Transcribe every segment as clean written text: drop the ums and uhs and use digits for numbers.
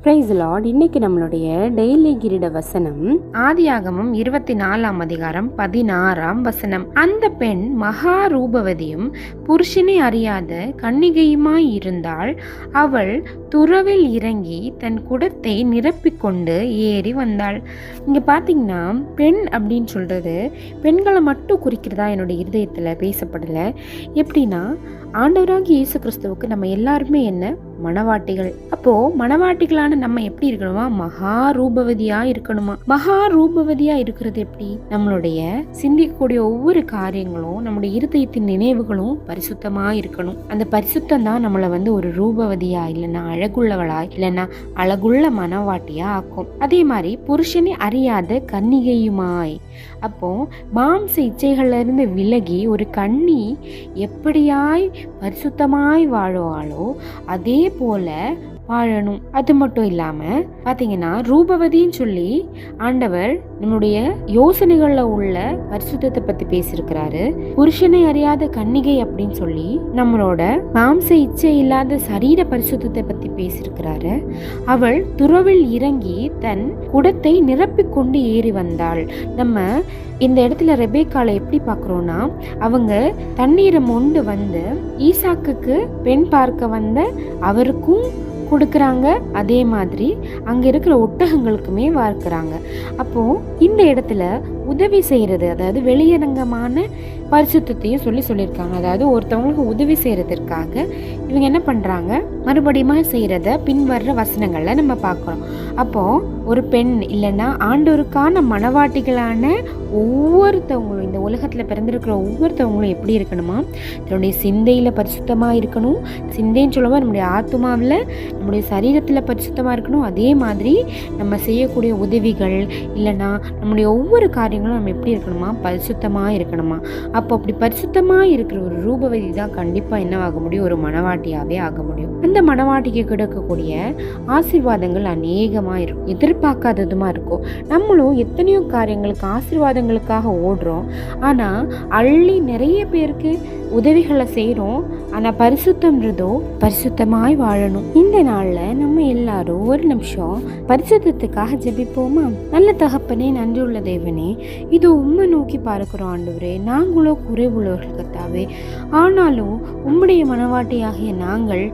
Price Lord. இன்னைக்கு நம்மளுடைய daily கிரீட வசனம் ஆதியாகமம் 24ஆம் அதிகாரம் 16ஆம் வசனம். அந்த பெண் மகா ரூபவதியும் புருஷனை அறியாத கன்னிகையுமாய் இருந்தால் அவள் துறவில் இறங்கி தன் குடத்தை நிரப்பிக்கொண்டு ஏறி வந்தாள். இங்க பாத்தீங்கன்னா பெண் அப்படின்னு சொல்றது பெண்களை மட்டும் குறிக்கிறதா என்னுடைய இருதயத்துல பேசப்படல. எப்படின்னா ஆண்டவராகிய இயேசு கிறிஸ்துவுக்கு நம்ம எல்லாருமே என்ன மணவாட்டிகள். அப்போ மணவாட்டிகளான நம்ம எப்படி இருக்கணுமா? மகா ரூபவதியா இருக்கணுமா? மகா ரூபவதியா இருக்கிறது எப்படி? நம்மளுடைய சிந்திக்கக்கூடிய ஒவ்வொரு காரியங்களும் நம்முடைய இருதயத்தின் நினைவுகளும் பரிசுத்தமா இருக்கணும். அந்த பரிசுத்தம் தான் நம்மளை ஒரு ரூபவதியா இல்லைன்னா அழகுள்ளவளா இல்லைன்னா அழகுள்ள மணவாட்டியா ஆக்கும். அதே மாதிரி புருஷனை அறியாத கன்னிகையுமாய். அப்போ மாம்ச இச்சைகள்ல இருந்து விலகி ஒரு கன்னி எப்படியாய் பரிசுத்தமாய் வாழுவாளோ அதே போல வாழணும். அது மட்டும் இல்லாம பாத்தீங்கன்னா ரூபவதின்னு சொல்லி ஆண்டவர் நம்முடைய யோசனைகள்ல உள்ள பரிசுத்தத்தை பத்தி பேசியிருக்கிறாரு. புருஷனை அறியாத கன்னிகை அப்படின்னு சொல்லி நம்மளோட மாம்ச இச்சை இல்லாத சரீர பரிசுத்தத்தை பத்தி பேசியிருக்கிறாரு. அவள் துறவில் இறங்கி தன் குடத்தை நிரப்பிக்கொண்டு ஏறி வந்தாள். நம்ம இந்த இடத்துல ரெபேக்காலை எப்படி பார்க்குறோன்னா, அவங்க தண்ணீரை மொண்டு வந்து ஈசாக்குக்கு பெண் பார்க்க வந்த அவருக்கும் கொடுக்குறாங்க, அதே மாதிரி அங்கே இருக்கிற ஒட்டகங்களுக்குமே வார்க்கிறாங்க. அப்போது இந்த இடத்துல உதவி செய்கிறது, அதாவது வெளியரங்கமான பரிசுத்தையும் சொல்லியிருக்காங்க. அதாவது ஒருத்தவங்களுக்கு உதவி செய்கிறதுக்காக இவங்க என்ன பண்ணுறாங்க, மறுபடியும் செய்கிறத பின்வர்ற வசனங்களில் நம்ம பார்க்குறோம். அப்போது ஒரு பெண் இல்லைன்னா ஆண்டவருக்கான மணவாட்டிகளான ஒவ்வொருத்தவங்களும், இந்த உலகத்தில் பிறந்திருக்கிற ஒவ்வொருத்தவங்களும் எப்படி இருக்கணுமா? தன்னுடைய சிந்தையில் பரிசுத்தமாக இருக்கணும். சிந்தைன்னு சொல்லுவோம் நம்முடைய ஆத்மாவில், நம்முடைய சரீரத்தில் பரிசுத்தமாக இருக்கணும். அதே மாதிரி நம்ம செய்யக்கூடிய உதவிகள் இல்லைன்னா நம்முடைய ஒவ்வொரு காரியங்களும் நம்ம எப்படி இருக்கணுமா? பரிசுத்தமாக இருக்கணுமா. அப்போ அப்படி பரிசுத்தமாக இருக்கிற ஒரு ரூபவதி தான் கண்டிப்பாக என்னவாக முடியும்? ஒரு மணவாட்டியாகவே ஆக முடியும். அந்த மணவாட்டிக்கு கிடைக்கக்கூடிய ஆசீர்வாதங்கள் அநேகமாக இருக்கும், எதிர்பார்க்காததுமா இருக்கும். நம்மளும் எத்தனையோ காரியங்களுக்கு ஆசீர்வாதங்களுக்காக ஓடுறோம், ஆனால் அள்ளி நிறைய பேருக்கு உதவிகளை செய்கிறோம். ஆனால் பரிசுத்தம்ன்றதோ பரிசுத்தமாய் வாழணும். இந்த நாளில் நம்ம எல்லாரும் ஒரு நிமிஷம் பரிசுத்தத்துக்காக ஜெபிப்போமா? நல்ல தகப்பனே, நன்றியுள்ள தேவனே, இது உம்மை நோக்கி பார்க்கிறோம் ஆண்டவரே. நாங்களோ குறைவுள்ளவர்கள் கர்த்தாவே, ஆனாலும் உம்முடைய மனவாட்டியாகிய நாங்கள்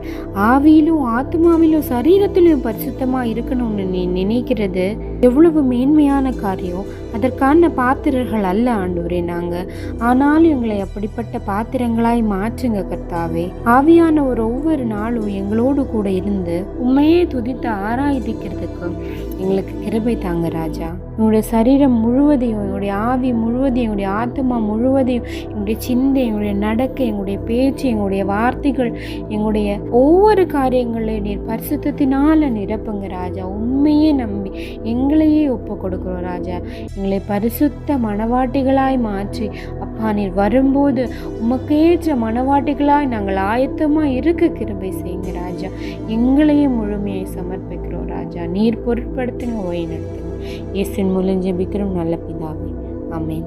ஆவியிலும் ஆத்மாவிலும் சரீரத்திலும் பரிசுத்தமாக இருக்கணும்னு நீ நினைக்கிறது எவ்வளவு மேன்மையான காரியம். அதற்கான பாத்திரர்கள் அல்ல ஆண்டவரே நாங்கள், ஆனாலும் எங்களை அப்படிப்பட்ட பாத்திரங்களாய் மாற்றுங்க கர்த்தாவே. ஆவியான ஒரு ஒவ்வொரு நாளும் எங்களோடு கூட இருந்து உண்மையே துதித்து ஆராய்திக்கிறதுக்கு எங்களுக்கு கிருபை தாங்க ராஜா. என்னுடைய சரீரம் முழுவதையும், என்னுடைய ஆவி முழுவதையும், என்னுடைய ஆத்மா முழுவதையும், என்னுடைய சிந்தை, என்னுடைய நடக்கை, எங்களுடைய பேச்சு, எங்களுடைய வார்த்தைகள், எங்களுடைய ஒவ்வொரு காரியங்களையும் நீர் பரிசுத்தத்தினால நிரப்புங்க ராஜா. உண்மையே நம்பி எங்களையே ஒப்பு கொடுக்குறோம் ராஜா. எங்களை பரிசுத்த மணவாட்டிகளாய் மாற்றி அப்பா நீர் வரும்போது உமக்கேற்ற மணவாட்டிகளாய் நாங்கள் ஆயத்தமாக இருக்க கிருபை செய்யுங்க ராஜா. எங்களையே முழுமையை சமர்ப்பிக்கிறோம் ராஜா. நீர் பொருட்படுத்துங்க, வழி நடத்துங்க. இயேசுவின் மூலம் ஜெபிக்கிறோம் நல்ல பிதாவே, ஆமென்.